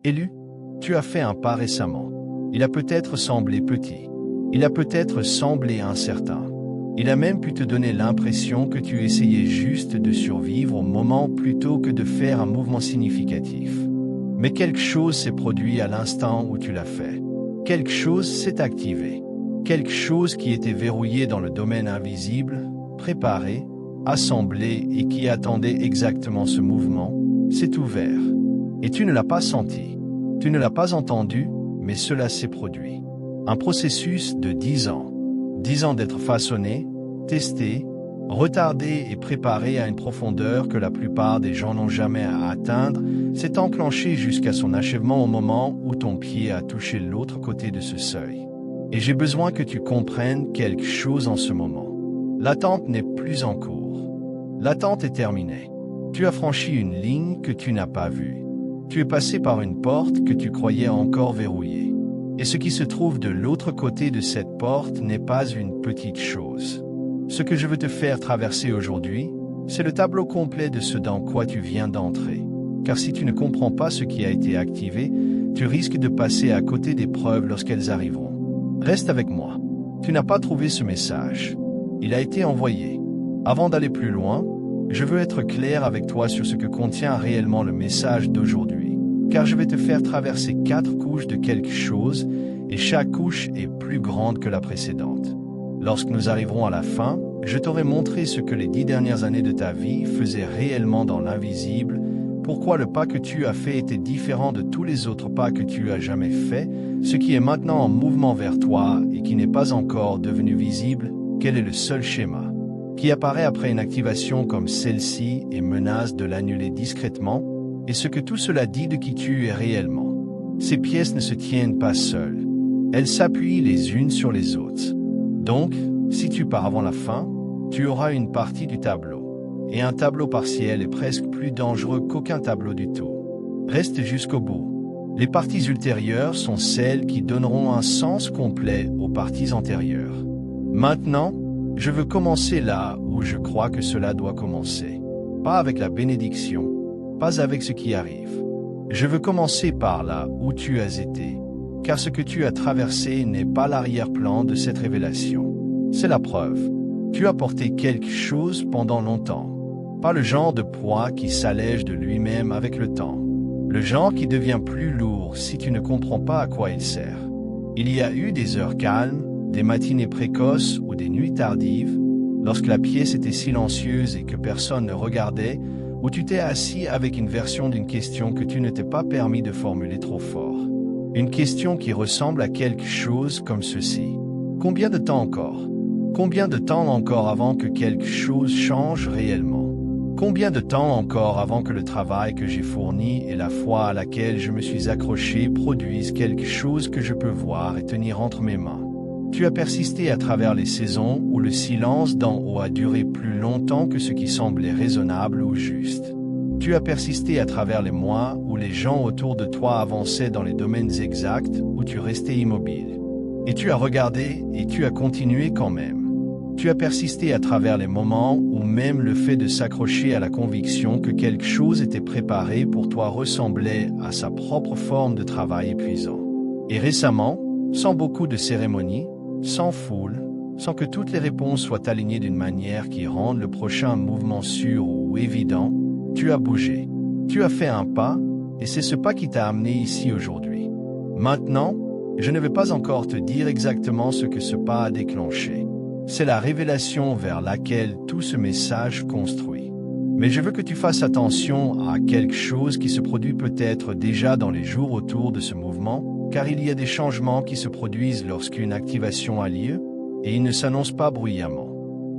Élu, tu as fait un pas récemment. Il a peut-être semblé petit. Il a peut-être semblé incertain. Il a même pu te donner l'impression que tu essayais juste de survivre au moment plutôt que de faire un mouvement significatif. Mais quelque chose s'est produit à l'instant où tu l'as fait. Quelque chose s'est activé. Quelque chose qui était verrouillé dans le domaine invisible, préparé, assemblé et qui attendait exactement ce mouvement, s'est ouvert. Et tu ne l'as pas senti. Tu ne l'as pas entendu, mais cela s'est produit. Un processus de 10 ans. 10 ans d'être façonné, testé, retardé et préparé à une profondeur que la plupart des gens n'ont jamais à atteindre, s'est enclenché jusqu'à son achèvement au moment où ton pied a touché l'autre côté de ce seuil. Et j'ai besoin que tu comprennes quelque chose en ce moment. L'attente n'est plus en cours. L'attente est terminée. Tu as franchi une ligne que tu n'as pas vue. Tu es passé par une porte que tu croyais encore verrouillée. Et ce qui se trouve de l'autre côté de cette porte n'est pas une petite chose. Ce que je veux te faire traverser aujourd'hui, c'est le tableau complet de ce dans quoi tu viens d'entrer. Car si tu ne comprends pas ce qui a été activé, tu risques de passer à côté des preuves lorsqu'elles arriveront. Reste avec moi. Tu n'as pas trouvé ce message. Il a été envoyé. Avant d'aller plus loin, je veux être clair avec toi sur ce que contient réellement le message d'aujourd'hui. Car je vais te faire traverser 4 couches de quelque chose, et chaque couche est plus grande que la précédente. Lorsque nous arriverons à la fin, je t'aurai montré ce que les 10 dernières années de ta vie faisaient réellement dans l'invisible, pourquoi le pas que tu as fait était différent de tous les autres pas que tu as jamais fait, ce qui est maintenant en mouvement vers toi et qui n'est pas encore devenu visible, quel est le seul schéma qui apparaît après une activation comme celle-ci et menace de l'annuler discrètement, et ce que tout cela dit de qui tu es réellement. Ces pièces ne se tiennent pas seules. Elles s'appuient les unes sur les autres. Donc, si tu pars avant la fin, tu auras une partie du tableau. Et un tableau partiel est presque plus dangereux qu'aucun tableau du tout. Reste jusqu'au bout. Les parties ultérieures sont celles qui donneront un sens complet aux parties antérieures. Maintenant, je veux commencer là où je crois que cela doit commencer. Pas avec la bénédiction, pas avec ce qui arrive. Je veux commencer par là où tu as été, car ce que tu as traversé n'est pas l'arrière-plan de cette révélation. C'est la preuve. Tu as porté quelque chose pendant longtemps. Pas le genre de poids qui s'allège de lui-même avec le temps. Le genre qui devient plus lourd si tu ne comprends pas à quoi il sert. Il y a eu des heures calmes, des matinées précoces ou des nuits tardives, lorsque la pièce était silencieuse et que personne ne regardait, où tu t'es assis avec une version d'une question que tu ne t'es pas permis de formuler trop fort. Une question qui ressemble à quelque chose comme ceci. Combien de temps encore? Combien de temps encore avant que quelque chose change réellement? Combien de temps encore avant que le travail que j'ai fourni et la foi à laquelle je me suis accroché produisent quelque chose que je peux voir et tenir entre mes mains? Tu as persisté à travers les saisons où le silence d'en haut a duré plus longtemps que ce qui semblait raisonnable ou juste. Tu as persisté à travers les mois où les gens autour de toi avançaient dans les domaines exacts où tu restais immobile. Et tu as regardé et tu as continué quand même. Tu as persisté à travers les moments où même le fait de s'accrocher à la conviction que quelque chose était préparé pour toi ressemblait à sa propre forme de travail épuisant. Et récemment, sans beaucoup de cérémonie, sans foule, sans que toutes les réponses soient alignées d'une manière qui rende le prochain mouvement sûr ou évident, tu as bougé. Tu as fait un pas, et c'est ce pas qui t'a amené ici aujourd'hui. Maintenant, je ne vais pas encore te dire exactement ce que ce pas a déclenché. C'est la révélation vers laquelle tout ce message construit. Mais je veux que tu fasses attention à quelque chose qui se produit peut-être déjà dans les jours autour de ce mouvement, car il y a des changements qui se produisent lorsqu'une activation a lieu, et ils ne s'annoncent pas bruyamment.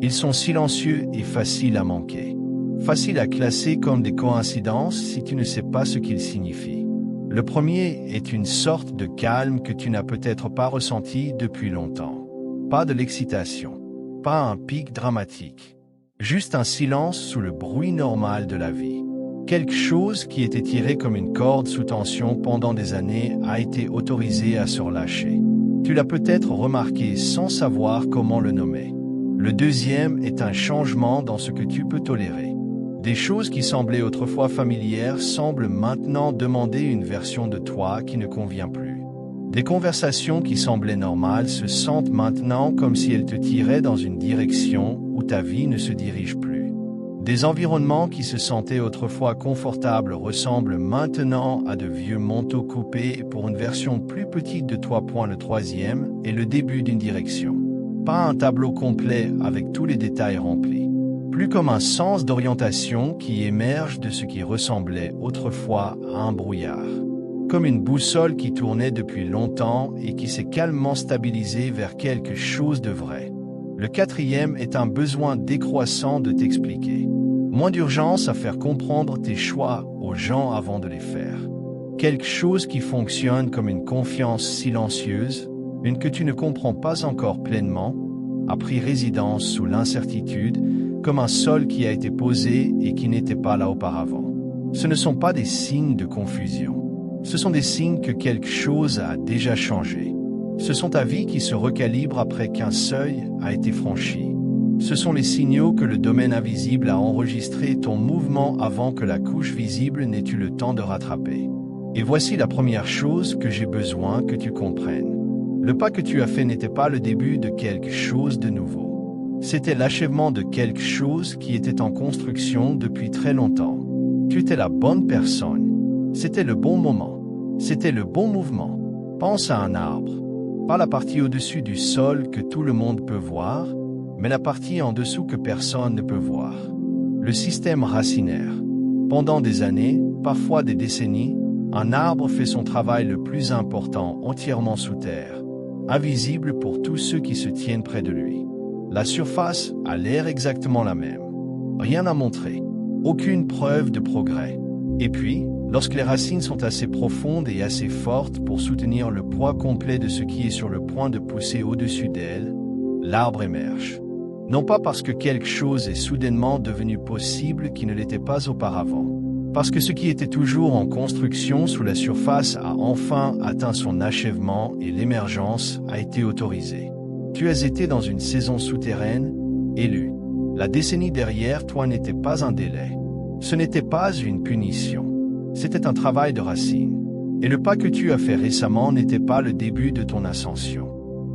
Ils sont silencieux et faciles à manquer. Faciles à classer comme des coïncidences si tu ne sais pas ce qu'ils signifient. Le premier est une sorte de calme que tu n'as peut-être pas ressenti depuis longtemps. Pas de l'excitation, pas un pic dramatique. Juste un silence sous le bruit normal de la vie. Quelque chose qui était tiré comme une corde sous tension pendant des années a été autorisé à se relâcher. Tu l'as peut-être remarqué sans savoir comment le nommer. Le deuxième est un changement dans ce que tu peux tolérer. Des choses qui semblaient autrefois familières semblent maintenant demander une version de toi qui ne convient plus. Des conversations qui semblaient normales se sentent maintenant comme si elles te tiraient dans une direction où ta vie ne se dirige plus. Des environnements qui se sentaient autrefois confortables ressemblent maintenant à de vieux manteaux coupés pour une version plus petite de toi. Le troisième est le début d'une direction. Pas un tableau complet avec tous les détails remplis. Plus comme un sens d'orientation qui émerge de ce qui ressemblait autrefois à un brouillard. Comme une boussole qui tournait depuis longtemps et qui s'est calmement stabilisée vers quelque chose de vrai. Le quatrième est un besoin décroissant de t'expliquer. Moins d'urgence à faire comprendre tes choix aux gens avant de les faire. Quelque chose qui fonctionne comme une confiance silencieuse, une que tu ne comprends pas encore pleinement, a pris résidence sous l'incertitude, comme un sol qui a été posé et qui n'était pas là auparavant. Ce ne sont pas des signes de confusion. Ce sont des signes que quelque chose a déjà changé. Ce sont ta vie qui se recalibre après qu'un seuil a été franchi. Ce sont les signaux que le domaine invisible a enregistré ton mouvement avant que la couche visible n'ait eu le temps de rattraper. Et voici la première chose que j'ai besoin que tu comprennes. Le pas que tu as fait n'était pas le début de quelque chose de nouveau. C'était l'achèvement de quelque chose qui était en construction depuis très longtemps. Tu étais la bonne personne. C'était le bon moment. C'était le bon mouvement. Pense à un arbre. Pas la partie au-dessus du sol que tout le monde peut voir, mais la partie en dessous que personne ne peut voir. Le système racinaire. Pendant des années, parfois des décennies, un arbre fait son travail le plus important entièrement sous terre, invisible pour tous ceux qui se tiennent près de lui. La surface a l'air exactement la même. Rien à montrer. Aucune preuve de progrès. Et puis, lorsque les racines sont assez profondes et assez fortes pour soutenir le poids complet de ce qui est sur le point de pousser au-dessus d'elles, l'arbre émerge. Non pas parce que quelque chose est soudainement devenu possible qui ne l'était pas auparavant, parce que ce qui était toujours en construction sous la surface a enfin atteint son achèvement et l'émergence a été autorisée. Tu as été dans une saison souterraine, élue. La décennie derrière toi n'était pas un délai. Ce n'était pas une punition. C'était un travail de racine. Et le pas que tu as fait récemment n'était pas le début de ton ascension.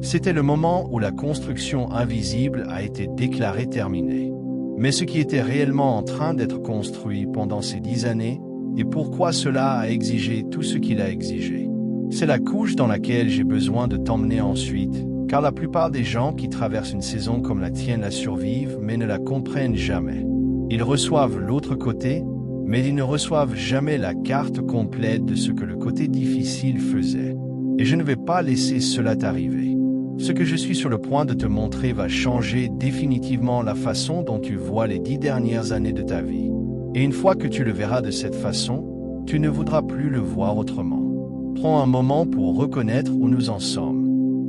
C'était le moment où la construction invisible a été déclarée terminée. Mais ce qui était réellement en train d'être construit pendant ces 10 années, et pourquoi cela a exigé tout ce qu'il a exigé. C'est la couche dans laquelle j'ai besoin de t'emmener ensuite, car la plupart des gens qui traversent une saison comme la tienne la survivent mais ne la comprennent jamais. Ils reçoivent l'autre côté, mais ils ne reçoivent jamais la carte complète de ce que le côté difficile faisait. Et je ne vais pas laisser cela t'arriver. Ce que je suis sur le point de te montrer va changer définitivement la façon dont tu vois les 10 dernières années de ta vie. Et une fois que tu le verras de cette façon, tu ne voudras plus le voir autrement. Prends un moment pour reconnaître où nous en sommes.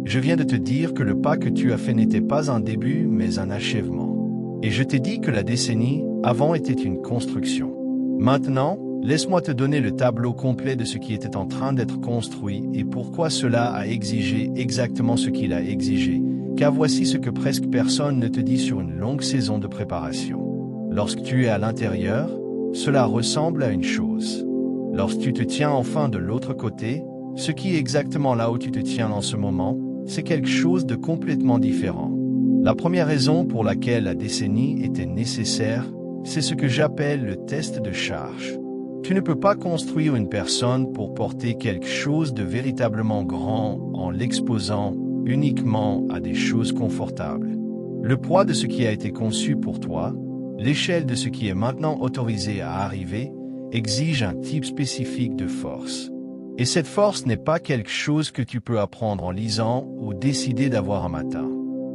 Je viens de te dire que le pas que tu as fait n'était pas un début, mais un achèvement. Et je t'ai dit que la décennie avant était une construction. Maintenant, laisse-moi te donner le tableau complet de ce qui était en train d'être construit et pourquoi cela a exigé exactement ce qu'il a exigé, car voici ce que presque personne ne te dit sur une longue saison de préparation. Lorsque tu es à l'intérieur, cela ressemble à une chose. Lorsque tu te tiens enfin de l'autre côté, ce qui est exactement là où tu te tiens en ce moment, c'est quelque chose de complètement différent. La première raison pour laquelle la décennie était nécessaire, c'est ce que j'appelle le test de charge. Tu ne peux pas construire une personne pour porter quelque chose de véritablement grand en l'exposant uniquement à des choses confortables. Le poids de ce qui a été conçu pour toi, l'échelle de ce qui est maintenant autorisé à arriver, exige un type spécifique de force. Et cette force n'est pas quelque chose que tu peux apprendre en lisant ou décider d'avoir un matin.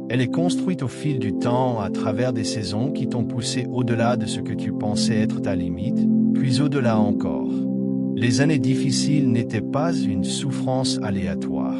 Elle est construite au fil du temps à travers des saisons qui t'ont poussé au-delà de ce que tu pensais être ta limite, puis au-delà encore. Les années difficiles n'étaient pas une souffrance aléatoire.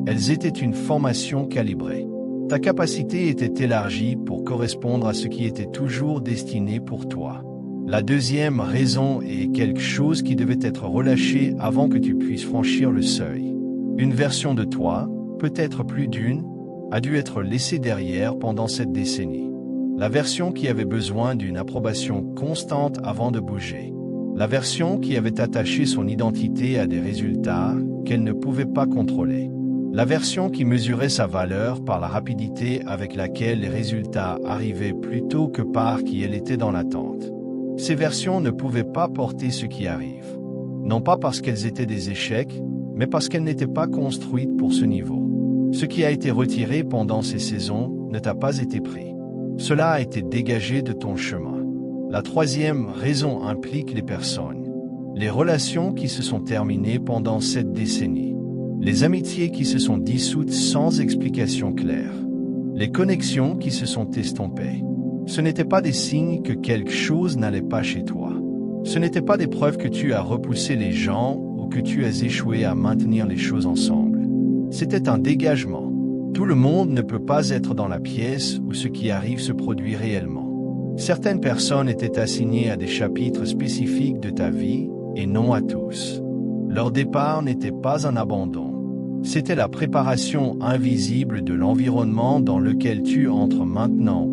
Elles étaient une formation calibrée. Ta capacité était élargie pour correspondre à ce qui était toujours destiné pour toi. La deuxième raison est quelque chose qui devait être relâché avant que tu puisses franchir le seuil. Une version de toi, peut-être plus d'une, a dû être laissée derrière pendant cette décennie. La version qui avait besoin d'une approbation constante avant de bouger. La version qui avait attaché son identité à des résultats qu'elle ne pouvait pas contrôler. La version qui mesurait sa valeur par la rapidité avec laquelle les résultats arrivaient plutôt que par qui elle était dans l'attente. Ces versions ne pouvaient pas porter ce qui arrive. Non pas parce qu'elles étaient des échecs, mais parce qu'elles n'étaient pas construites pour ce niveau. Ce qui a été retiré pendant ces saisons ne t'a pas été pris. Cela a été dégagé de ton chemin. La troisième raison implique les personnes. Les relations qui se sont terminées pendant cette décennie. Les amitiés qui se sont dissoutes sans explication claire. Les connexions qui se sont estompées. Ce n'étaient pas des signes que quelque chose n'allait pas chez toi. Ce n'étaient pas des preuves que tu as repoussé les gens ou que tu as échoué à maintenir les choses ensemble. C'était un dégagement. Tout le monde ne peut pas être dans la pièce où ce qui arrive se produit réellement. Certaines personnes étaient assignées à des chapitres spécifiques de ta vie et non à tous. Leur départ n'était pas un abandon. C'était la préparation invisible de l'environnement dans lequel tu entres maintenant.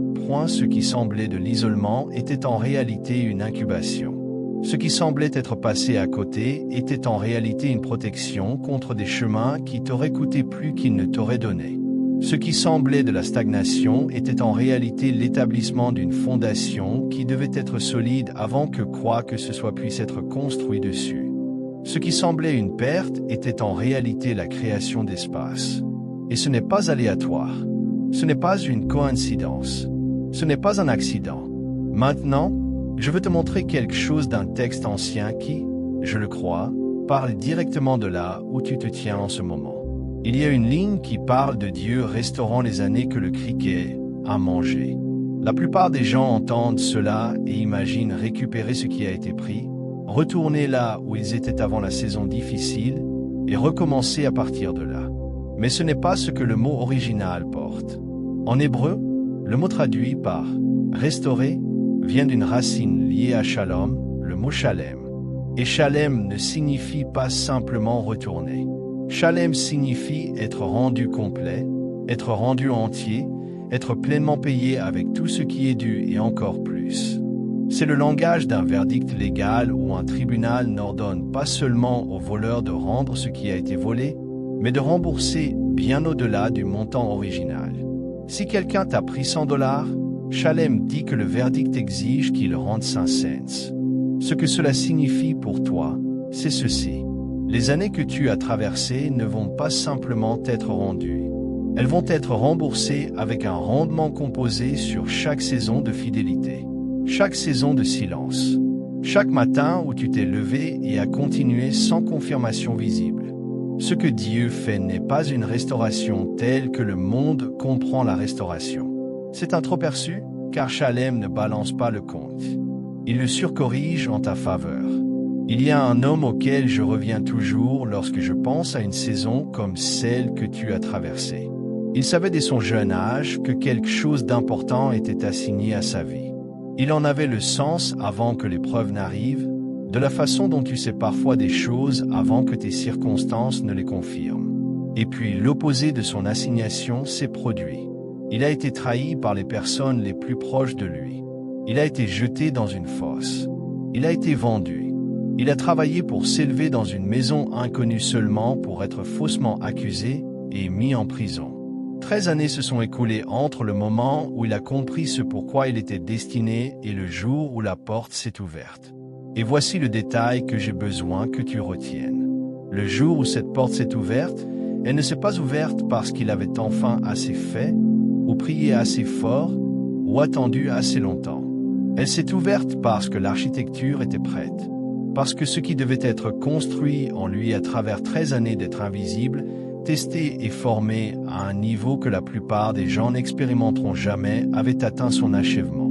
Ce qui semblait de l'isolement était en réalité une incubation. Ce qui semblait être passé à côté était en réalité une protection contre des chemins qui t'auraient coûté plus qu'ils ne t'auraient donné. Ce qui semblait de la stagnation était en réalité l'établissement d'une fondation qui devait être solide avant que quoi que ce soit puisse être construit dessus. Ce qui semblait une perte était en réalité la création d'espace. Et ce n'est pas aléatoire. Ce n'est pas une coïncidence. Ce n'est pas un accident. Maintenant, je veux te montrer quelque chose d'un texte ancien qui, je le crois, parle directement de là où tu te tiens en ce moment. Il y a une ligne qui parle de Dieu restaurant les années que le criquet a mangées. La plupart des gens entendent cela et imaginent récupérer ce qui a été pris, retourner là où ils étaient avant la saison difficile et recommencer à partir de là. Mais ce n'est pas ce que le mot original porte. En hébreu, le mot traduit par « restaurer » vient d'une racine liée à Shalom, le mot Shalem. Et Shalem ne signifie pas simplement retourner. Shalem signifie être rendu complet, être rendu entier, être pleinement payé avec tout ce qui est dû et encore plus. C'est le langage d'un verdict légal où un tribunal n'ordonne pas seulement au voleur de rendre ce qui a été volé, mais de rembourser bien au-delà du montant original. Si quelqu'un t'a pris $100, Shalem dit que le verdict exige qu'il rende 5 cents. Ce que cela signifie pour toi, c'est ceci. Les années que tu as traversées ne vont pas simplement être rendues. Elles vont être remboursées avec un rendement composé sur chaque saison de fidélité, chaque saison de silence, chaque matin où tu t'es levé et as continué sans confirmation visible. Ce que Dieu fait n'est pas une restauration telle que le monde comprend la restauration. C'est un trop-perçu, car Shalem ne balance pas le compte. Il le surcorrige en ta faveur. Il y a un homme auquel je reviens toujours lorsque je pense à une saison comme celle que tu as traversée. Il savait dès son jeune âge que quelque chose d'important était assigné à sa vie. Il en avait le sens avant que l'épreuve n'arrive, de la façon dont tu sais parfois des choses avant que tes circonstances ne les confirment. Et puis l'opposé de son assignation s'est produit. Il a été trahi par les personnes les plus proches de lui. Il a été jeté dans une fosse. Il a été vendu. Il a travaillé pour s'élever dans une maison inconnue seulement pour être faussement accusé et mis en prison. 13 années se sont écoulées entre le moment où il a compris ce pourquoi il était destiné et le jour où la porte s'est ouverte. Et voici le détail que j'ai besoin que tu retiennes. Le jour où cette porte s'est ouverte, elle ne s'est pas ouverte parce qu'il avait enfin assez fait, ou prié assez fort, ou attendu assez longtemps. Elle s'est ouverte parce que l'architecture était prête, parce que ce qui devait être construit en lui à travers 13 années d'être invisible, testé et formé à un niveau que la plupart des gens n'expérimenteront jamais, avait atteint son achèvement.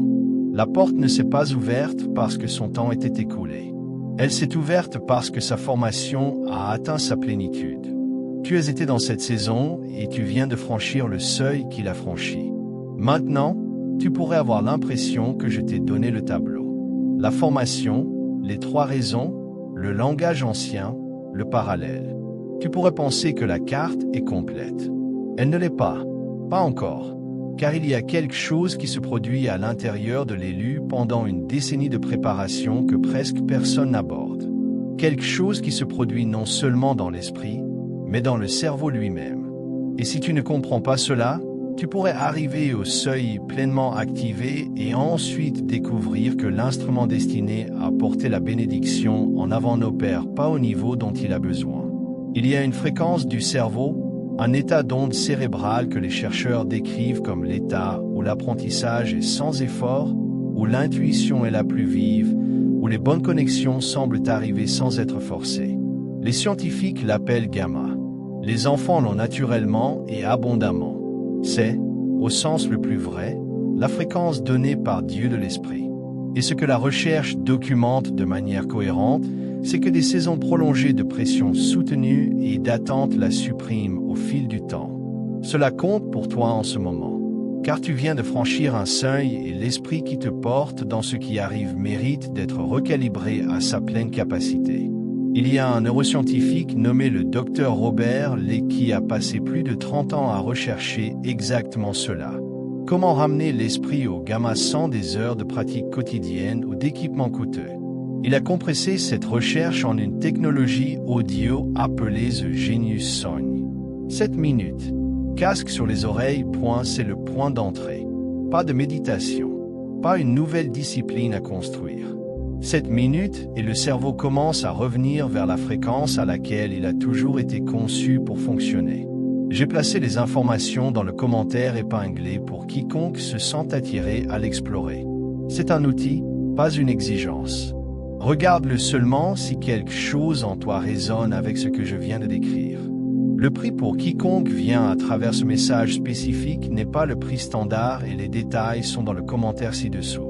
La porte ne s'est pas ouverte parce que son temps était écoulé. Elle s'est ouverte parce que sa formation a atteint sa plénitude. Tu as été dans cette saison et tu viens de franchir le seuil qu'il a franchi. Maintenant, tu pourrais avoir l'impression que je t'ai donné le tableau. La formation, les 3 raisons, le langage ancien, le parallèle. Tu pourrais penser que la carte est complète. Elle ne l'est pas. Pas encore. car il y a quelque chose qui se produit à l'intérieur de l'élu pendant une décennie de préparation que presque personne n'aborde. Quelque chose qui se produit non seulement dans l'esprit, mais dans le cerveau lui-même. Et si tu ne comprends pas cela, tu pourrais arriver au seuil pleinement activé et ensuite découvrir que l'instrument destiné à porter la bénédiction en avant n'opère pas au niveau dont il a besoin. Il y a une fréquence du cerveau, un état d'onde cérébrale que les chercheurs décrivent comme l'état où l'apprentissage est sans effort, où l'intuition est la plus vive, où les bonnes connexions semblent arriver sans être forcées. Les scientifiques l'appellent gamma. Les enfants l'ont naturellement et abondamment. C'est, au sens le plus vrai, la fréquence donnée par Dieu de l'esprit. Et ce que la recherche documente de manière cohérente, c'est que des saisons prolongées de pression soutenue et d'attente la suppriment au fil du temps. Cela compte pour toi en ce moment, car tu viens de franchir un seuil et l'esprit qui te porte dans ce qui arrive mérite d'être recalibré à sa pleine capacité. Il y a un neuroscientifique nommé le Dr Robert Ley qui a passé plus de 30 ans à rechercher exactement cela. Comment ramener l'esprit au gamma sans des heures de pratique quotidienne ou d'équipement coûteux? Il a compressé cette recherche en une technologie audio appelée The Genius Sony. 7 minutes. Casque sur les oreilles, c'est le point d'entrée. Pas de méditation. Pas une nouvelle discipline à construire. 7 minutes et le cerveau commence à revenir vers la fréquence à laquelle il a toujours été conçu pour fonctionner. J'ai placé les informations dans le commentaire épinglé pour quiconque se sent attiré à l'explorer. C'est un outil, pas une exigence. Regarde-le seulement si quelque chose en toi résonne avec ce que je viens de décrire. Le prix pour quiconque vient à travers ce message spécifique n'est pas le prix standard et les détails sont dans le commentaire ci-dessous.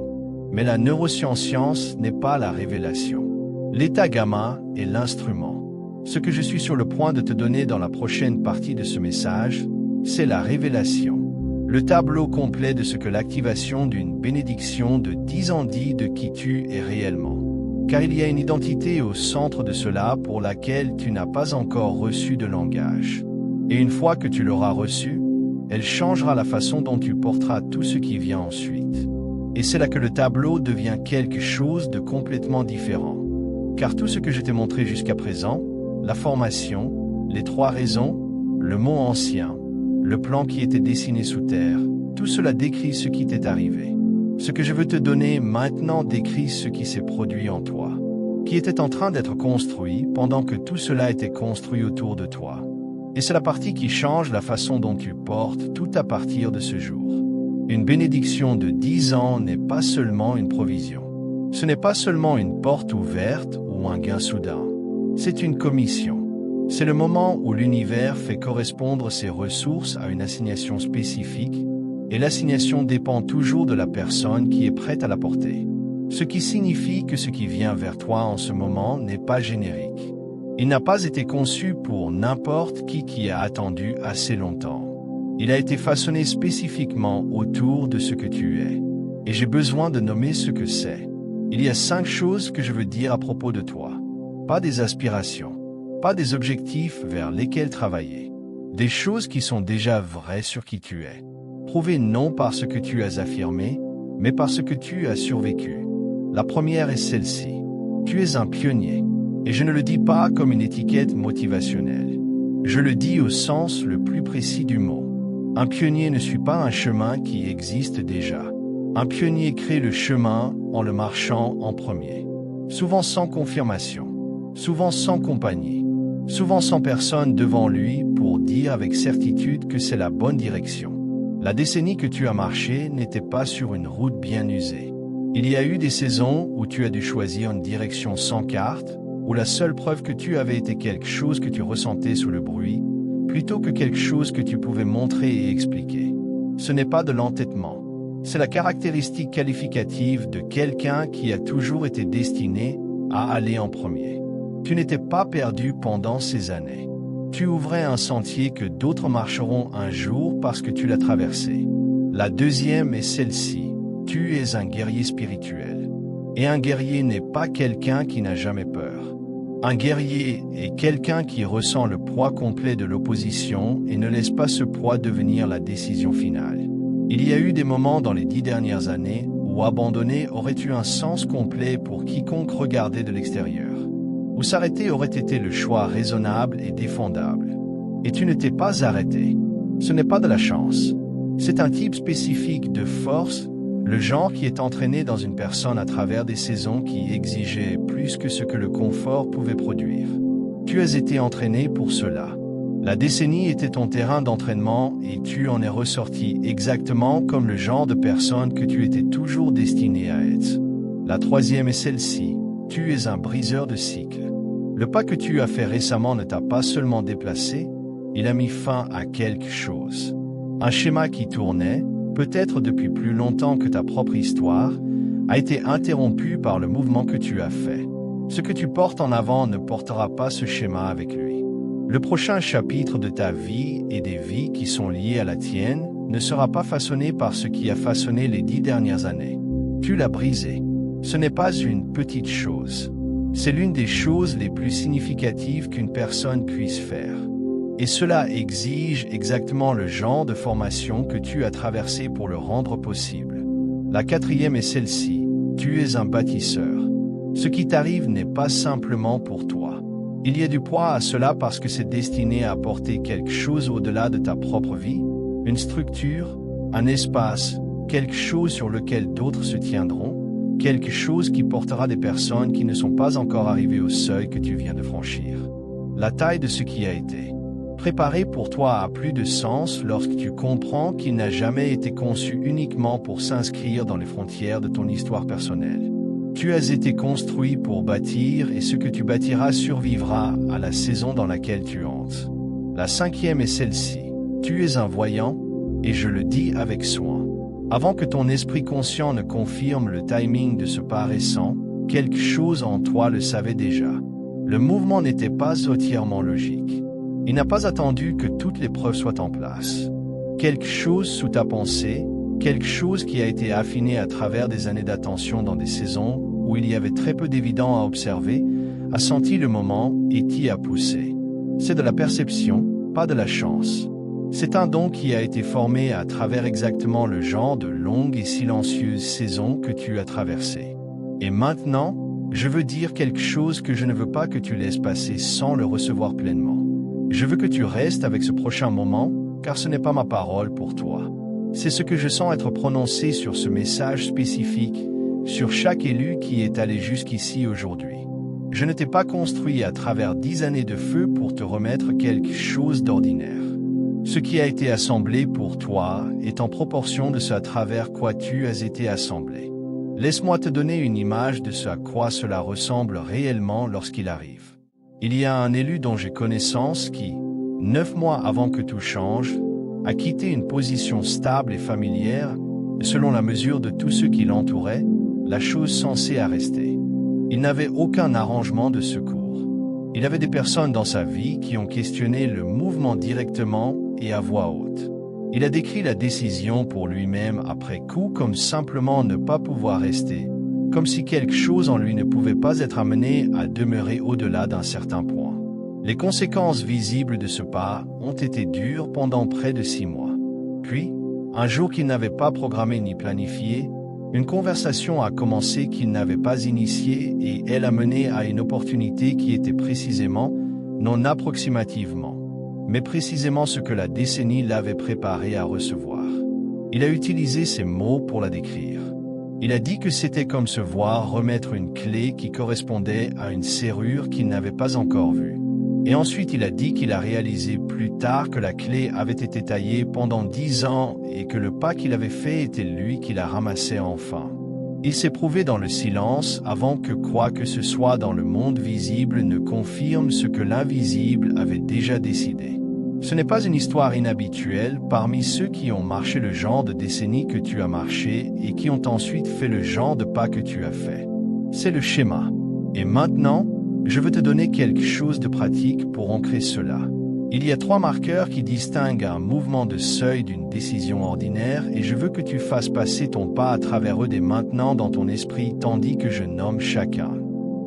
Mais la neuroscience n'est pas la révélation. L'état gamma est l'instrument. Ce que je suis sur le point de te donner dans la prochaine partie de ce message, c'est la révélation. Le tableau complet de ce que l'activation d'une bénédiction de 10 ans dit de qui tu es réellement. Car il y a une identité au centre de cela pour laquelle tu n'as pas encore reçu de langage. Et une fois que tu l'auras reçu, elle changera la façon dont tu porteras tout ce qui vient ensuite. Et c'est là que le tableau devient quelque chose de complètement différent. Car tout ce que je t'ai montré jusqu'à présent, la formation, les 3 raisons, le mot ancien, le plan qui était dessiné sous terre, tout cela décrit ce qui t'est arrivé. Ce que je veux te donner maintenant décrit ce qui s'est produit en toi, qui était en train d'être construit pendant que tout cela était construit autour de toi. Et c'est la partie qui change la façon dont tu portes tout à partir de ce jour. Une bénédiction de 10 ans n'est pas seulement une provision. Ce n'est pas seulement une porte ouverte ou un gain soudain. C'est une commission. C'est le moment où l'univers fait correspondre ses ressources à une assignation spécifique, et l'assignation dépend toujours de la personne qui est prête à la porter. Ce qui signifie que ce qui vient vers toi en ce moment n'est pas générique. Il n'a pas été conçu pour n'importe qui a attendu assez longtemps. Il a été façonné spécifiquement autour de ce que tu es. Et j'ai besoin de nommer ce que c'est. Il y a 5 choses que je veux dire à propos de toi. Pas des aspirations, pas des objectifs vers lesquels travailler. Des choses qui sont déjà vraies sur qui tu es. Prouvées non par ce que tu as affirmé, mais par ce que tu as survécu. La première est celle-ci. Tu es un pionnier. Et je ne le dis pas comme une étiquette motivationnelle. Je le dis au sens le plus précis du mot. Un pionnier ne suit pas un chemin qui existe déjà. Un pionnier crée le chemin en le marchant en premier. Souvent sans confirmation. Souvent sans compagnie. Souvent sans personne devant lui pour dire avec certitude que c'est la bonne direction. La décennie que tu as marché n'était pas sur une route bien usée. Il y a eu des saisons où tu as dû choisir une direction sans carte, où la seule preuve que tu avais été quelque chose que tu ressentais sous le bruit, plutôt que quelque chose que tu pouvais montrer et expliquer. Ce n'est pas de l'entêtement. C'est la caractéristique qualificative de quelqu'un qui a toujours été destiné à aller en premier. Tu n'étais pas perdu pendant ces années. Tu ouvrais un sentier que d'autres marcheront un jour parce que tu l'as traversé. La deuxième est celle-ci. Tu es un guerrier spirituel. Et un guerrier n'est pas quelqu'un qui n'a jamais peur. Un guerrier est quelqu'un qui ressent le poids complet de l'opposition et ne laisse pas ce poids devenir la décision finale. Il y a eu des moments dans les 10 dernières années où abandonner aurait eu un sens complet pour quiconque regardait de l'extérieur. Où s'arrêter aurait été le choix raisonnable et défendable. Et tu ne t'es pas arrêté. Ce n'est pas de la chance. C'est un type spécifique de force, le genre qui est entraîné dans une personne à travers des saisons qui exigeaient plus que ce que le confort pouvait produire. Tu as été entraîné pour cela. La décennie était ton terrain d'entraînement et tu en es ressorti exactement comme le genre de personne que tu étais toujours destiné à être. La troisième est celle-ci. Tu es un briseur de cycles. Le pas que tu as fait récemment ne t'a pas seulement déplacé, il a mis fin à quelque chose. Un schéma qui tournait, peut-être depuis plus longtemps que ta propre histoire, a été interrompu par le mouvement que tu as fait. Ce que tu portes en avant ne portera pas ce schéma avec lui. Le prochain chapitre de ta vie et des vies qui sont liées à la tienne ne sera pas façonné par ce qui a façonné les 10 dernières années. Tu l'as brisé. Ce n'est pas une petite chose. C'est l'une des choses les plus significatives qu'une personne puisse faire. Et cela exige exactement le genre de formation que tu as traversé pour le rendre possible. La quatrième est celle-ci. Tu es un bâtisseur. Ce qui t'arrive n'est pas simplement pour toi. Il y a du poids à cela parce que c'est destiné à apporter quelque chose au-delà de ta propre vie, une structure, un espace, quelque chose sur lequel d'autres se tiendront, quelque chose qui portera des personnes qui ne sont pas encore arrivées au seuil que tu viens de franchir. La taille de ce qui a été préparé pour toi a plus de sens lorsque tu comprends qu'il n'a jamais été conçu uniquement pour s'inscrire dans les frontières de ton histoire personnelle. Tu as été construit pour bâtir et ce que tu bâtiras survivra à la saison dans laquelle tu entres. La cinquième est celle-ci. Tu es un voyant, et je le dis avec soin. Avant que ton esprit conscient ne confirme le timing de ce pas récent, quelque chose en toi le savait déjà. Le mouvement n'était pas entièrement logique. Il n'a pas attendu que toutes les preuves soient en place. Quelque chose sous ta pensée, quelque chose qui a été affiné à travers des années d'attention dans des saisons où il y avait très peu d'évident à observer, a senti le moment et t'y a poussé. C'est de la perception, pas de la chance. C'est un don qui a été formé à travers exactement le genre de longues et silencieuses saisons que tu as traversées. Et maintenant, je veux dire quelque chose que je ne veux pas que tu laisses passer sans le recevoir pleinement. Je veux que tu restes avec ce prochain moment, car ce n'est pas ma parole pour toi. C'est ce que je sens être prononcé sur ce message spécifique, sur chaque élu qui est allé jusqu'ici aujourd'hui. Je ne t'ai pas construit à travers 10 années de feu pour te remettre quelque chose d'ordinaire. Ce qui a été assemblé pour toi est en proportion de ce à travers quoi tu as été assemblé. Laisse-moi te donner une image de ce à quoi cela ressemble réellement lorsqu'il arrive. Il y a un élu dont j'ai connaissance qui, 9 mois avant que tout change, a quitté une position stable et familière, selon la mesure de tous ceux qui l'entouraient, la chose censée à rester. Il n'avait aucun arrangement de secours. Il avait des personnes dans sa vie qui ont questionné le mouvement directement et à voix haute. Il a décrit la décision pour lui-même après coup comme simplement ne pas pouvoir rester, comme si quelque chose en lui ne pouvait pas être amené à demeurer au-delà d'un certain point. Les conséquences visibles de ce pas ont été dures pendant près de 6 mois. Puis, un jour qu'il n'avait pas programmé ni planifié, une conversation a commencé qu'il n'avait pas initiée et elle a mené à une opportunité qui était précisément, non approximativement, mais précisément ce que la décennie l'avait préparé à recevoir. Il a utilisé ces mots pour la décrire. Il a dit que c'était comme se voir remettre une clé qui correspondait à une serrure qu'il n'avait pas encore vue. Et ensuite il a dit qu'il a réalisé plus tard que la clé avait été taillée pendant 10 ans et que le pas qu'il avait fait était lui qui la ramassait enfin. Il s'est prouvé dans le silence avant que quoi que ce soit dans le monde visible ne confirme ce que l'invisible avait déjà décidé. Ce n'est pas une histoire inhabituelle parmi ceux qui ont marché le genre de décennie que tu as marché et qui ont ensuite fait le genre de pas que tu as fait. C'est le schéma. Et maintenant, je veux te donner quelque chose de pratique pour ancrer cela. Il y a 3 marqueurs qui distinguent un mouvement de seuil d'une décision ordinaire et je veux que tu fasses passer ton pas à travers eux dès maintenant dans ton esprit tandis que je nomme chacun.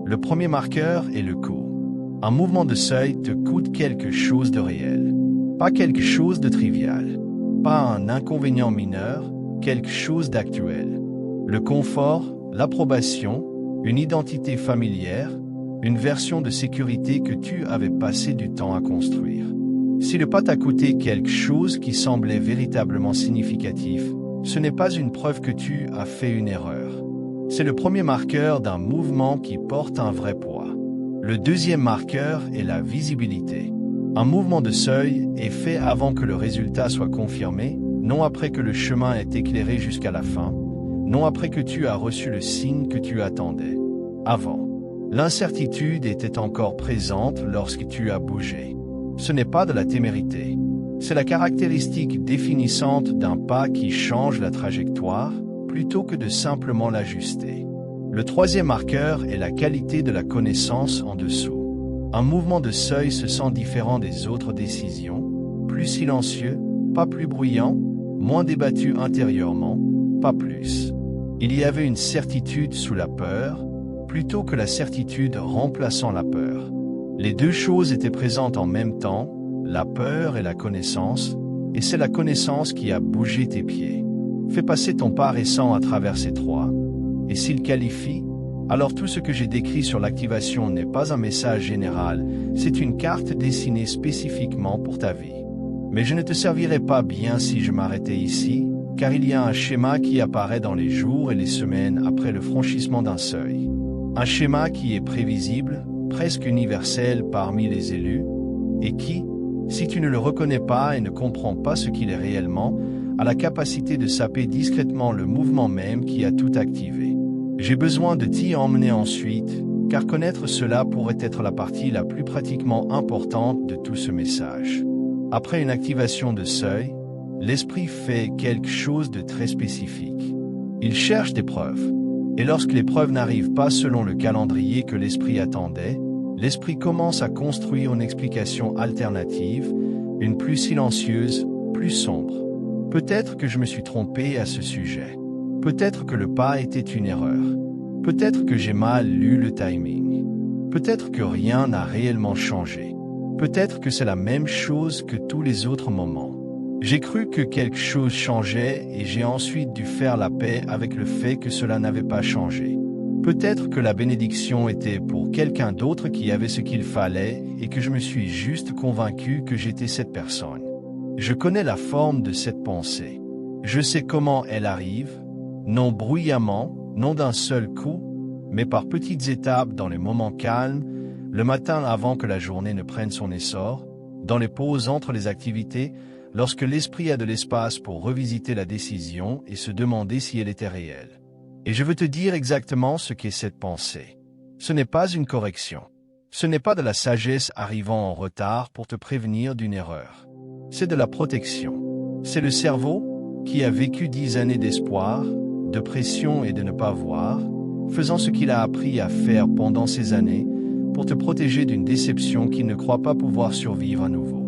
Le premier marqueur est le coût. Un mouvement de seuil te coûte quelque chose de réel. Pas quelque chose de trivial. pas un inconvénient mineur, quelque chose d'actuel. Le confort, l'approbation, une identité familière, une version de sécurité que tu avais passé du temps à construire. Si le pas t'a coûté quelque chose qui semblait véritablement significatif, ce n'est pas une preuve que tu as fait une erreur. C'est le premier marqueur d'un mouvement qui porte un vrai poids. Le deuxième marqueur est la visibilité. Un mouvement de seuil est fait avant que le résultat soit confirmé, non après que le chemin est éclairé jusqu'à la fin, non après que tu as reçu le signe que tu attendais. Avant, l'incertitude était encore présente lorsque tu as bougé. Ce n'est pas de la témérité. C'est la caractéristique définissante d'un pas qui change la trajectoire, plutôt que de simplement l'ajuster. Le troisième marqueur est la qualité de la connaissance en dessous. Un mouvement de seuil se sent différent des autres décisions, plus silencieux, pas plus bruyant, moins débattu intérieurement, pas plus. Il y avait une certitude sous la peur, plutôt que la certitude remplaçant la peur. Les deux choses étaient présentes en même temps, la peur et la connaissance, et c'est la connaissance qui a bougé tes pieds. Fais passer ton pas récent à travers ces trois, et s'il qualifie, alors tout ce que j'ai décrit sur l'activation n'est pas un message général, c'est une carte dessinée spécifiquement pour ta vie. Mais je ne te servirai pas bien si je m'arrêtais ici, car il y a un schéma qui apparaît dans les jours et les semaines après le franchissement d'un seuil. Un schéma qui est prévisible, presque universel parmi les élus, et qui, si tu ne le reconnais pas et ne comprends pas ce qu'il est réellement, a la capacité de saper discrètement le mouvement même qui a tout activé. J'ai besoin de t'y emmener ensuite, car connaître cela pourrait être la partie la plus pratiquement importante de tout ce message. Après une activation de seuil, l'esprit fait quelque chose de très spécifique. Il cherche des preuves. Et lorsque les preuves n'arrivent pas selon le calendrier que l'esprit attendait, l'esprit commence à construire une explication alternative, une plus silencieuse, plus sombre. Peut-être que je me suis trompé à ce sujet. Peut-être que le pas était une erreur. Peut-être que j'ai mal lu le timing. Peut-être que rien n'a réellement changé. Peut-être que c'est la même chose que tous les autres moments. J'ai cru que quelque chose changeait et j'ai ensuite dû faire la paix avec le fait que cela n'avait pas changé. Peut-être que la bénédiction était pour quelqu'un d'autre qui avait ce qu'il fallait et que je me suis juste convaincu que j'étais cette personne. Je connais la forme de cette pensée. Je sais comment elle arrive, non bruyamment, non d'un seul coup, mais par petites étapes dans les moments calmes, le matin avant que la journée ne prenne son essor, dans les pauses entre les activités, lorsque l'esprit a de l'espace pour revisiter la décision et se demander si elle était réelle. Et je veux te dire exactement ce qu'est cette pensée. Ce n'est pas une correction. Ce n'est pas de la sagesse arrivant en retard pour te prévenir d'une erreur. C'est de la protection. C'est le cerveau qui a vécu 10 années d'espoir, de pression et de ne pas voir, faisant ce qu'il a appris à faire pendant ces années pour te protéger d'une déception qu'il ne croit pas pouvoir survivre à nouveau.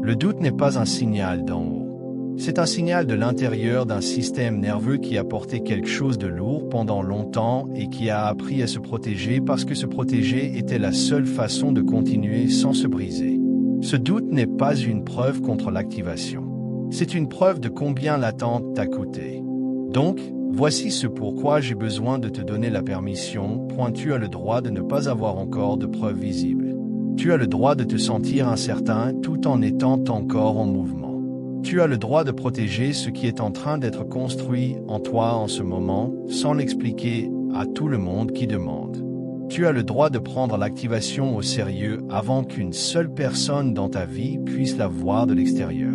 Le doute n'est pas un signal d'en haut. C'est un signal de l'intérieur d'un système nerveux qui a porté quelque chose de lourd pendant longtemps et qui a appris à se protéger parce que se protéger était la seule façon de continuer sans se briser. Ce doute n'est pas une preuve contre l'activation. C'est une preuve de combien l'attente t'a coûté. Donc, voici ce pourquoi j'ai besoin de te donner la permission. Tu as le droit de ne pas avoir encore de preuves visibles. Tu as le droit de te sentir incertain tout en étant encore en mouvement. Tu as le droit de protéger ce qui est en train d'être construit en toi en ce moment, sans l'expliquer à tout le monde qui demande. Tu as le droit de prendre l'activation au sérieux avant qu'une seule personne dans ta vie puisse la voir de l'extérieur.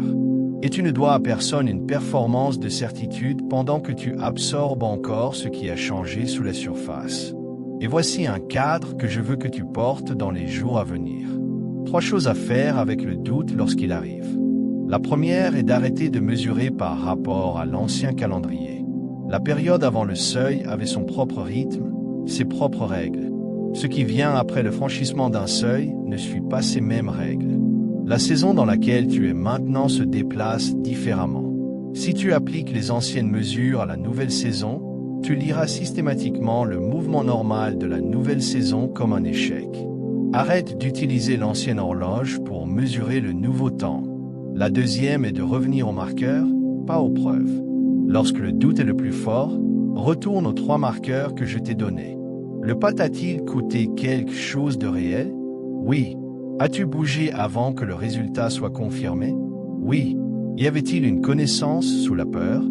Et tu ne dois à personne une performance de certitude pendant que tu absorbes encore ce qui a changé sous la surface. Et voici un cadre que je veux que tu portes dans les jours à venir. 3 choses à faire avec le doute lorsqu'il arrive. La première est d'arrêter de mesurer par rapport à l'ancien calendrier. La période avant le seuil avait son propre rythme, ses propres règles. Ce qui vient après le franchissement d'un seuil ne suit pas ces mêmes règles. La saison dans laquelle tu es maintenant se déplace différemment. Si tu appliques les anciennes mesures à la nouvelle saison, tu liras systématiquement le mouvement normal de la nouvelle saison comme un échec. Arrête d'utiliser l'ancienne horloge pour mesurer le nouveau temps. La deuxième est de revenir au marqueur, pas aux preuves. Lorsque le doute est le plus fort, retourne aux 3 marqueurs que je t'ai donnés. Le pas t'a-t-il coûté quelque chose de réel? Oui. As-tu bougé avant que le résultat soit confirmé? Oui. Y avait-il une connaissance sous la peur?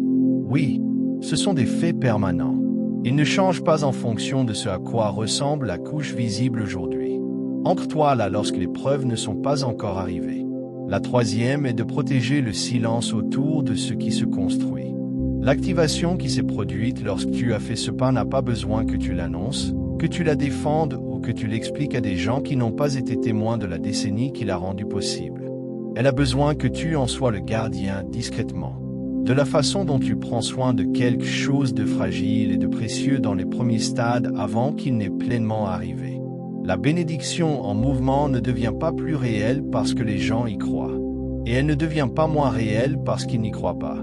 Oui. Ce sont des faits permanents. Ils ne changent pas en fonction de ce à quoi ressemble la couche visible aujourd'hui. Ancre-toi là lorsque les preuves ne sont pas encore arrivées. La 3e est de protéger le silence autour de ce qui se construit. L'activation qui s'est produite lorsque tu as fait ce pas n'a pas besoin que tu l'annonces, que tu la défendes ou que tu l'expliques à des gens qui n'ont pas été témoins de la décennie qui l'a rendue possible. Elle a besoin que tu en sois le gardien discrètement. De la façon dont tu prends soin de quelque chose de fragile et de précieux dans les premiers stades avant qu'il n'ait pleinement arrivé. La bénédiction en mouvement ne devient pas plus réelle parce que les gens y croient. Et elle ne devient pas moins réelle parce qu'ils n'y croient pas.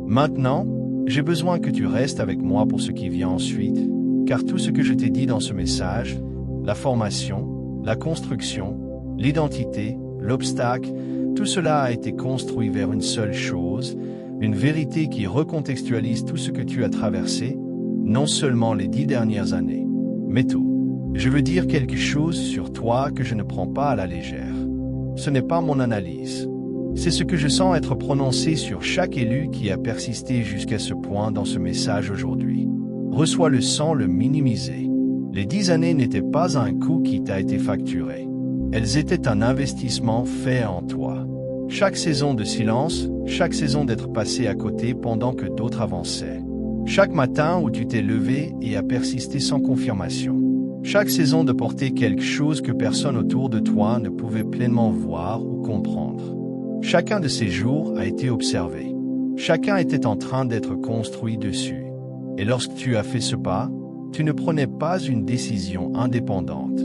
Maintenant, j'ai besoin que tu restes avec moi pour ce qui vient ensuite, car tout ce que je t'ai dit dans ce message, la formation, la construction, l'identité, l'obstacle, tout cela a été construit vers une seule chose, une vérité qui recontextualise tout ce que tu as traversé, non seulement les 10 dernières années, mais tout. Je veux dire quelque chose sur toi que je ne prends pas à la légère. Ce n'est pas mon analyse. C'est ce que je sens être prononcé sur chaque élu qui a persisté jusqu'à ce point dans ce message aujourd'hui. Reçois-le sans le minimiser. Les 10 années n'étaient pas un coût qui t'a été facturé. Elles étaient un investissement fait en toi. Chaque saison de silence, chaque saison d'être passé à côté pendant que d'autres avançaient. Chaque matin où tu t'es levé et as persisté sans confirmation. Chaque saison de porter quelque chose que personne autour de toi ne pouvait pleinement voir ou comprendre. Chacun de ces jours a été observé. Chacun était en train d'être construit dessus. Et lorsque tu as fait ce pas, tu ne prenais pas une décision indépendante.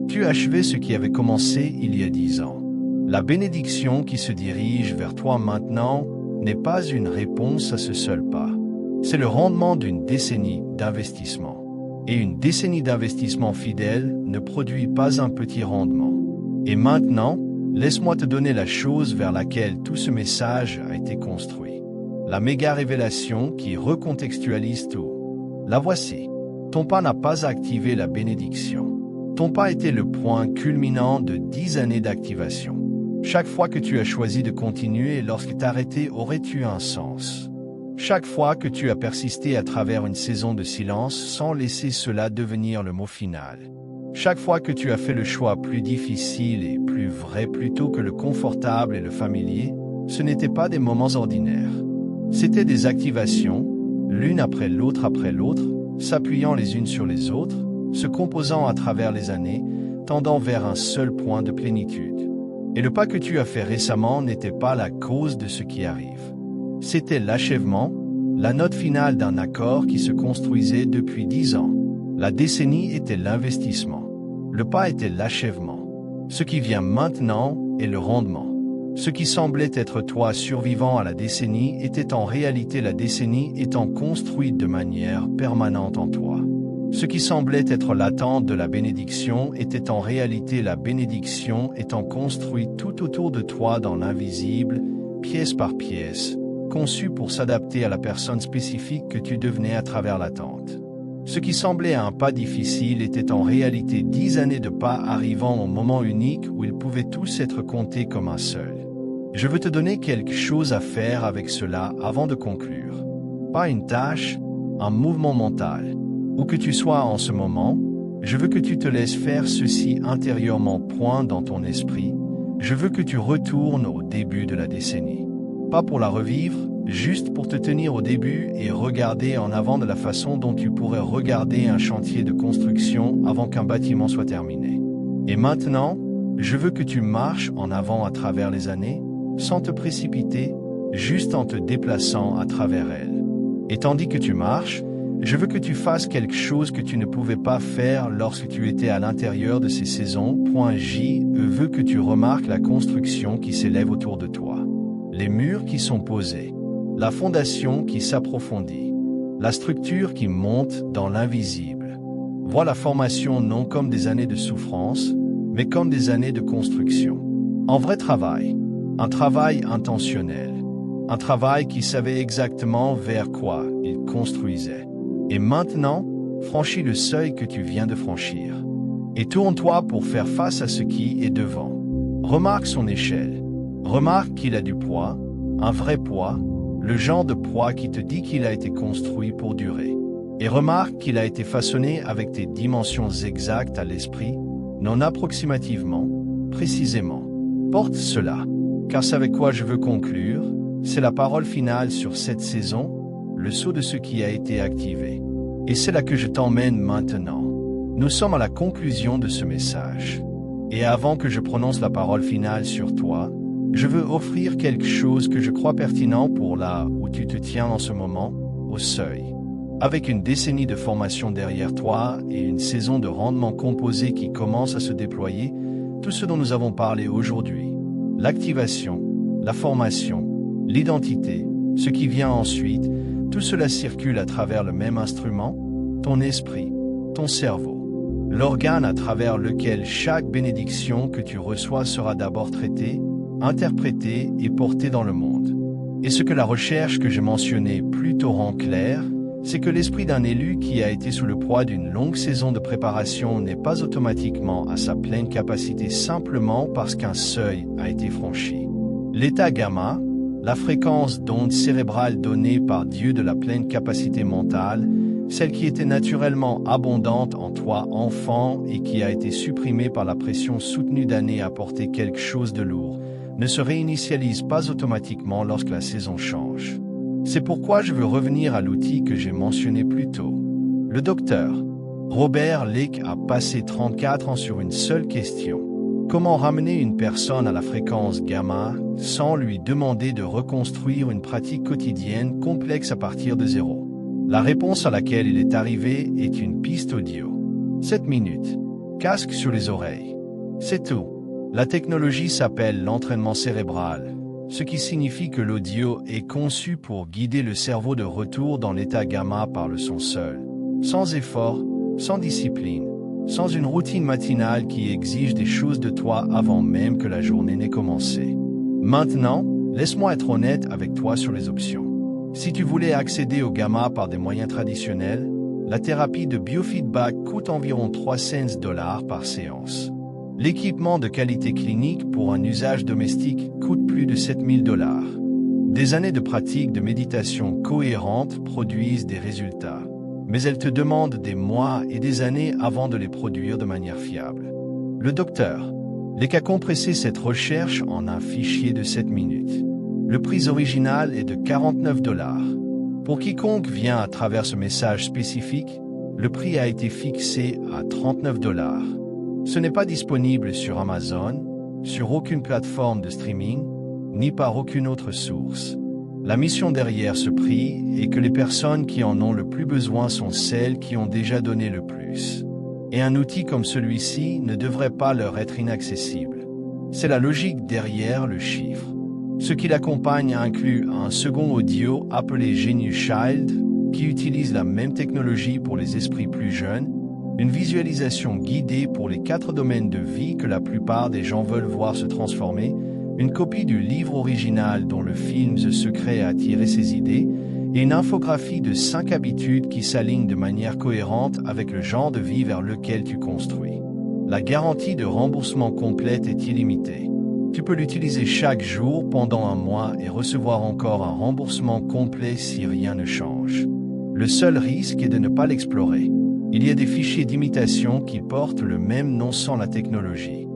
Tu achevais ce qui avait commencé il y a 10 ans. La bénédiction qui se dirige vers toi maintenant n'est pas une réponse à ce seul pas. C'est le rendement d'une décennie d'investissement. Et une décennie d'investissement fidèle ne produit pas un petit rendement. Et maintenant, laisse-moi te donner la chose vers laquelle tout ce message a été construit. La méga révélation qui recontextualise tout. La voici. Ton pas n'a pas activé la bénédiction. Ton pas était le point culminant de 10 années d'activation. Chaque fois que tu as choisi de continuer lorsque t'arrêter aurait eu un sens. Chaque fois que tu as persisté à travers une saison de silence sans laisser cela devenir le mot final. Chaque fois que tu as fait le choix plus difficile et plus vrai plutôt que le confortable et le familier, ce n'étaient pas des moments ordinaires. C'étaient des activations, l'une après l'autre, s'appuyant les unes sur les autres, se composant à travers les années, tendant vers un seul point de plénitude. Et le pas que tu as fait récemment n'était pas la cause de ce qui arrive. C'était l'achèvement, la note finale d'un accord qui se construisait depuis 10 ans. La décennie était l'investissement. Le pas était l'achèvement. Ce qui vient maintenant est le rendement. Ce qui semblait être toi survivant à la décennie était en réalité la décennie étant construite de manière permanente en toi. Ce qui semblait être l'attente de la bénédiction était en réalité la bénédiction étant construite tout autour de toi dans l'invisible, pièce par pièce, conçue pour s'adapter à la personne spécifique que tu devenais à travers l'attente. Ce qui semblait un pas difficile était en réalité 10 années de pas arrivant au moment unique où ils pouvaient tous être comptés comme un seul. Je veux te donner quelque chose à faire avec cela avant de conclure. Pas une tâche, un mouvement mental. Où que tu sois en ce moment, je veux que tu te laisses faire ceci intérieurement point dans ton esprit. Je veux que tu retournes au début de la décennie. Pas pour la revivre, juste pour te tenir au début et regarder en avant de la façon dont tu pourrais regarder un chantier de construction avant qu'un bâtiment soit terminé. Et maintenant, je veux que tu marches en avant à travers les années, sans te précipiter, juste en te déplaçant à travers elles. Et tandis que tu marches, je veux que tu fasses quelque chose que tu ne pouvais pas faire lorsque tu étais à l'intérieur de ces saisons. J veut que tu remarques la construction qui s'élève autour de toi. Les murs qui sont posés. La fondation qui s'approfondit. La structure qui monte dans l'invisible. Vois la formation non comme des années de souffrance, mais comme des années de construction. Un vrai travail. Un travail intentionnel. Un travail qui savait exactement vers quoi il construisait. Et maintenant, franchis le seuil que tu viens de franchir. Et tourne-toi pour faire face à ce qui est devant. Remarque son échelle. Remarque qu'il a du poids, un vrai poids, le genre de poids qui te dit qu'il a été construit pour durer. Et remarque qu'il a été façonné avec tes dimensions exactes à l'esprit, non approximativement, précisément. Porte cela, car c'est avec quoi je veux conclure, c'est la parole finale sur cette saison, le sceau de ce qui a été activé. Et c'est là que je t'emmène maintenant. Nous sommes à la conclusion de ce message. Et avant que je prononce la parole finale sur toi, je veux offrir quelque chose que je crois pertinent pour là où tu te tiens en ce moment, au seuil. Avec une décennie de formation derrière toi et une saison de rendement composé qui commence à se déployer, tout ce dont nous avons parlé aujourd'hui, l'activation, la formation, l'identité, ce qui vient ensuite, tout cela circule à travers le même instrument, ton esprit, ton cerveau. L'organe à travers lequel chaque bénédiction que tu reçois sera d'abord traitée, interprétée et portée dans le monde. Et ce que la recherche que j'ai mentionnée plus tôt rend clair, c'est que l'esprit d'un élu qui a été sous le poids d'une longue saison de préparation n'est pas automatiquement à sa pleine capacité simplement parce qu'un seuil a été franchi. L'état gamma, la fréquence d'onde cérébrale donnée par Dieu de la pleine capacité mentale, celle qui était naturellement abondante en toi enfant et qui a été supprimée par la pression soutenue d'années à porter quelque chose de lourd, ne se réinitialise pas automatiquement lorsque la saison change. C'est pourquoi je veux revenir à l'outil que j'ai mentionné plus tôt. Le docteur Robert Leake a passé 34 ans sur une seule question. Comment ramener une personne à la fréquence gamma sans lui demander de reconstruire une pratique quotidienne complexe à partir de zéro? La réponse à laquelle il est arrivé est une piste audio. 7 minutes. Casque sur les oreilles. C'est tout. La technologie s'appelle l'entraînement cérébral, ce qui signifie que l'audio est conçu pour guider le cerveau de retour dans l'état gamma par le son seul, sans effort, sans discipline, sans une routine matinale qui exige des choses de toi avant même que la journée n'ait commencé. Maintenant, laisse-moi être honnête avec toi sur les options. Si tu voulais accéder au gamma par des moyens traditionnels, la thérapie de biofeedback coûte environ 300 $ par séance. L'équipement de qualité clinique pour un usage domestique coûte plus de 7 000 $. Des années de pratique de méditation cohérente produisent des résultats, mais elles te demandent des mois et des années avant de les produire de manière fiable. Le docteur Leake a compressé cette recherche en un fichier de 7 minutes. Le prix original est de 49 $. Pour quiconque vient à travers ce message spécifique, le prix a été fixé à 39 $. Ce n'est pas disponible sur Amazon, sur aucune plateforme de streaming, ni par aucune autre source. La mission derrière ce prix est que les personnes qui en ont le plus besoin sont celles qui ont déjà donné le plus. Et un outil comme celui-ci ne devrait pas leur être inaccessible. C'est la logique derrière le chiffre. Ce qui l'accompagne inclut un second audio appelé Genius Child, qui utilise la même technologie pour les esprits plus jeunes, une visualisation guidée pour les 4 domaines de vie que la plupart des gens veulent voir se transformer, une copie du livre original dont le film The Secret a tiré ses idées, et une infographie de 5 habitudes qui s'alignent de manière cohérente avec le genre de vie vers lequel tu construis. La garantie de remboursement complète est illimitée. Tu peux l'utiliser chaque jour pendant un mois et recevoir encore un remboursement complet si rien ne change. Le seul risque est de ne pas l'explorer. Il y a des fichiers d'imitation qui portent le même nom sans la technologie.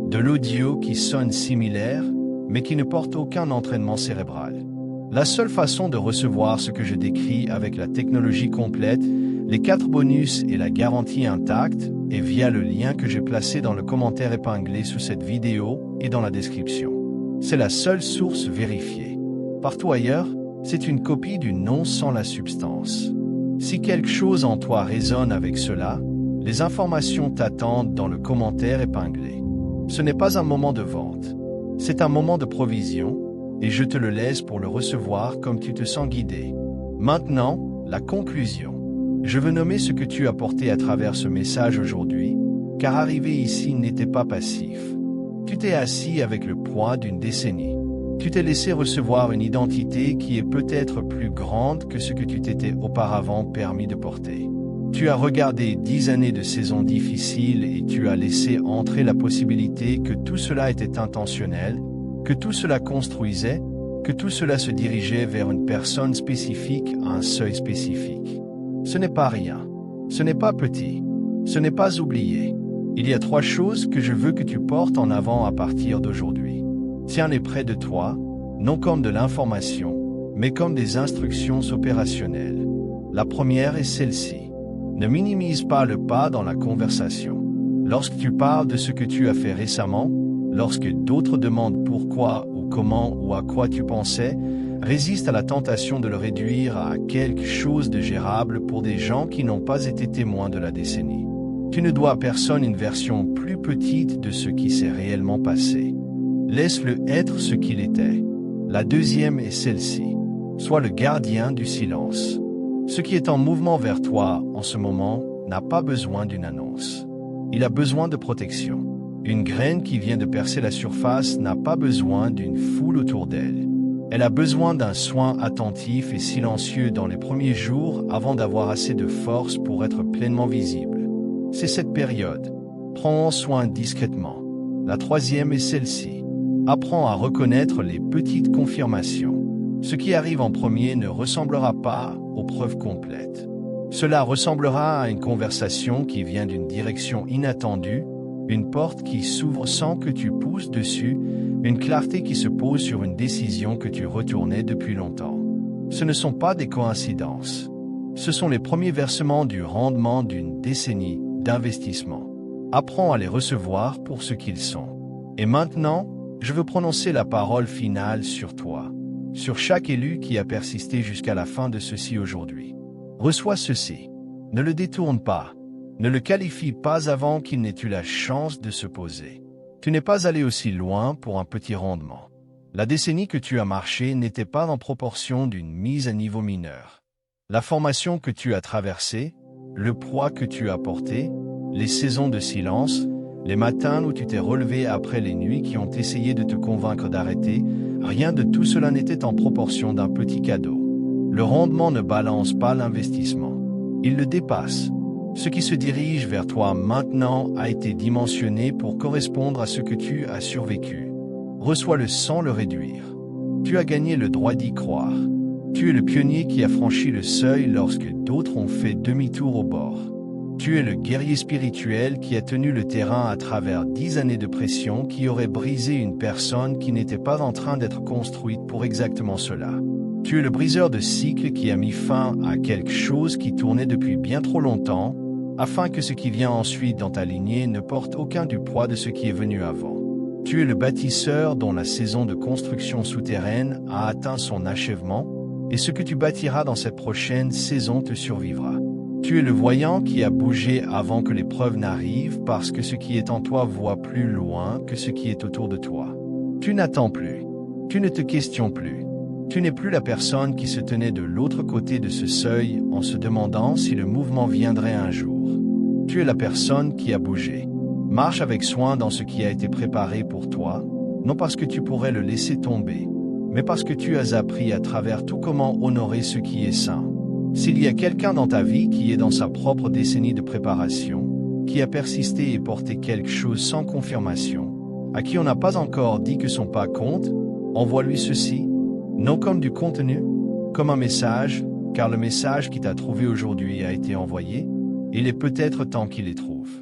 De l'audio qui sonne similaire, mais qui ne porte aucun entraînement cérébral. La seule façon de recevoir ce que je décris avec la technologie complète, les 4 bonus et la garantie intacte est via le lien que j'ai placé dans le commentaire épinglé sous cette vidéo et dans la description. C'est la seule source vérifiée. Partout ailleurs, c'est une copie du nom sans la substance. Si quelque chose en toi résonne avec cela, les informations t'attendent dans le commentaire épinglé. Ce n'est pas un moment de vente, c'est un moment de provision, et je te le laisse pour le recevoir comme tu te sens guidé. Maintenant, la conclusion. Je veux nommer ce que tu as porté à travers ce message aujourd'hui, car arriver ici n'était pas passif. Tu t'es assis avec le poids d'une décennie. Tu t'es laissé recevoir une identité qui est peut-être plus grande que ce que tu t'étais auparavant permis de porter. Tu as regardé 10 années de saisons difficiles et tu as laissé entrer la possibilité que tout cela était intentionnel, que tout cela construisait, que tout cela se dirigeait vers une personne spécifique à un seuil spécifique. Ce n'est pas rien. Ce n'est pas petit. Ce n'est pas oublié. Il y a 3 choses que je veux que tu portes en avant à partir d'aujourd'hui. Tiens-les près de toi, non comme de l'information, mais comme des instructions opérationnelles. La première est celle-ci. Ne minimise pas le pas dans la conversation. Lorsque tu parles de ce que tu as fait récemment, lorsque d'autres demandent pourquoi ou comment ou à quoi tu pensais, résiste à la tentation de le réduire à quelque chose de gérable pour des gens qui n'ont pas été témoins de la décennie. Tu ne dois à personne une version plus petite de ce qui s'est réellement passé. Laisse-le être ce qu'il était. La deuxième est celle-ci. Sois le gardien du silence. Ce qui est en mouvement vers toi en ce moment n'a pas besoin d'une annonce. Il a besoin de protection. Une graine qui vient de percer la surface n'a pas besoin d'une foule autour d'elle. Elle a besoin d'un soin attentif et silencieux dans les premiers jours avant d'avoir assez de force pour être pleinement visible. C'est cette période. Prends soin discrètement. La troisième est celle-ci. Apprends à reconnaître les petites confirmations. Ce qui arrive en premier ne ressemblera pas aux preuves complètes. Cela ressemblera à une conversation qui vient d'une direction inattendue, une porte qui s'ouvre sans que tu pousses dessus, une clarté qui se pose sur une décision que tu retournais depuis longtemps. Ce ne sont pas des coïncidences. Ce sont les premiers versements du rendement d'une décennie d'investissement. Apprends à les recevoir pour ce qu'ils sont. Et maintenant, je veux prononcer la parole finale sur toi, sur chaque élu qui a persisté jusqu'à la fin de ceci aujourd'hui. Reçois ceci. Ne le détourne pas. Ne le qualifie pas avant qu'il n'ait eu la chance de se poser. Tu n'es pas allé aussi loin pour un petit rendement. La décennie que tu as marchée n'était pas en proportion d'une mise à niveau mineur. La formation que tu as traversée, le poids que tu as porté, les saisons de silence, les matins où tu t'es relevé après les nuits qui ont essayé de te convaincre d'arrêter, rien de tout cela n'était en proportion d'un petit cadeau. Le rendement ne balance pas l'investissement. Il le dépasse. Ce qui se dirige vers toi maintenant a été dimensionné pour correspondre à ce que tu as survécu. Reçois-le sans le réduire. Tu as gagné le droit d'y croire. Tu es le pionnier qui a franchi le seuil lorsque d'autres ont fait demi-tour au bord. Tu es le guerrier spirituel qui a tenu le terrain à travers 10 années de pression qui aurait brisé une personne qui n'était pas en train d'être construite pour exactement cela. Tu es le briseur de cycles qui a mis fin à quelque chose qui tournait depuis bien trop longtemps, afin que ce qui vient ensuite dans ta lignée ne porte aucun du poids de ce qui est venu avant. Tu es le bâtisseur dont la saison de construction souterraine a atteint son achèvement, et ce que tu bâtiras dans cette prochaine saison te survivra. Tu es le voyant qui a bougé avant que l'épreuve n'arrive parce que ce qui est en toi voit plus loin que ce qui est autour de toi. Tu n'attends plus. Tu ne te questionnes plus. Tu n'es plus la personne qui se tenait de l'autre côté de ce seuil en se demandant si le mouvement viendrait un jour. Tu es la personne qui a bougé. Marche avec soin dans ce qui a été préparé pour toi, non parce que tu pourrais le laisser tomber, mais parce que tu as appris à travers tout comment honorer ce qui est sain. S'il y a quelqu'un dans ta vie qui est dans sa propre décennie de préparation, qui a persisté et porté quelque chose sans confirmation, à qui on n'a pas encore dit que son pas compte, envoie-lui ceci, non comme du contenu, comme un message, car le message qui t'a trouvé aujourd'hui a été envoyé, et il est peut-être temps qu'il les trouve.